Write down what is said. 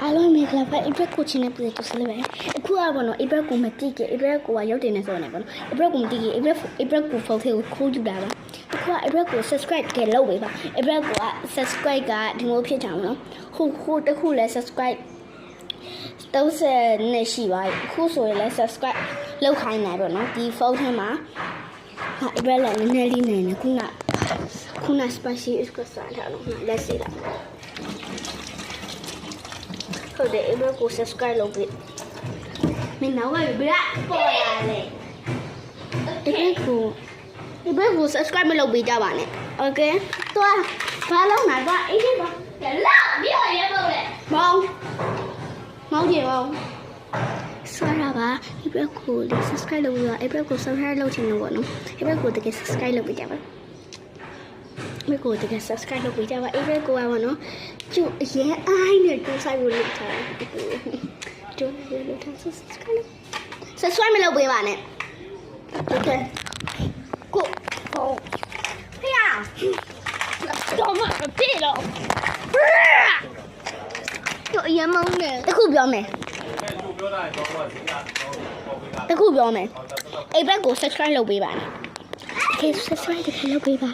အားလုံးမင်္ဂလာပါအိဘရက်ကိုချင်းနဲ့ပြည်သူစလေးပဲအခုကဘောနော်အိဘရက်ကိုမတိကေအိဘရက်ကိုကရုပ်တင်နေဆိုနေဘောနော်အိဘရက်ကိုမတိကေအိဘရက်ကိုဖုန်းသေးကိုခိုးယူတာပါအခုကအိဘရက်ကို subscribe တကယ်လုပ်ပေးပါအိဘရက်ကိုက subscribe ကဒီလိုဖြစ်တာမနော်ဟိုတခုလဲ subscribe 30နဲ့ရှိပါအခုဆိုရင်လဲ subscribe လုပ်ခိုင်းနေပေါ့နော်ဒီဖုန်းထဲမှာဟာအိဘရက်လည်းနည်းနည်းလေးနေနေခုန spicy is ကိုစားထားတော့လက်စီလာဟုတ်တယ်အိဘရက်ကို subscribe လုပ်ပေးမင်းနောက်ပဲဗျာပေါ်ရတယ်အိဘရက်ကို subscribe မလုပ်ပေးကြပါနဲ့ okay တော့ဘာလုပ်မှာတော့အေးပါလာမြော်ရဲပေါ့လေမောင်ကြည့်ပါဆွာရပါအိဘရက်ကို subscribe လုပ်ပြီးတော့အိဘရက်ကို subscribe လုပ်ချင်လို့ပေါ့နော်အိဘရက်ကိုတကယ် subscribe လုပ်ပေးကြပါမကိုတကယ် subscribe လုပ်ပေးကြပါအိဘရက်ကိုပါနော်ကျိုးအရင်အိုင်းနဲ့တူဆိုင်ကိုလုပ်ထားကျိုးရလုပ်ထား subscribe မလုပ်ပေးပါနဲ့ okay ကိုဟောဖေးတော့မပြေတော့တို့အရင်မောင်းနေတခုပြောမယ်တခုပြောမယ်အိဘက်ကို subscribe လုပ်ပေးပါနဲ့ okay subscribe လုပ်ပေးပါ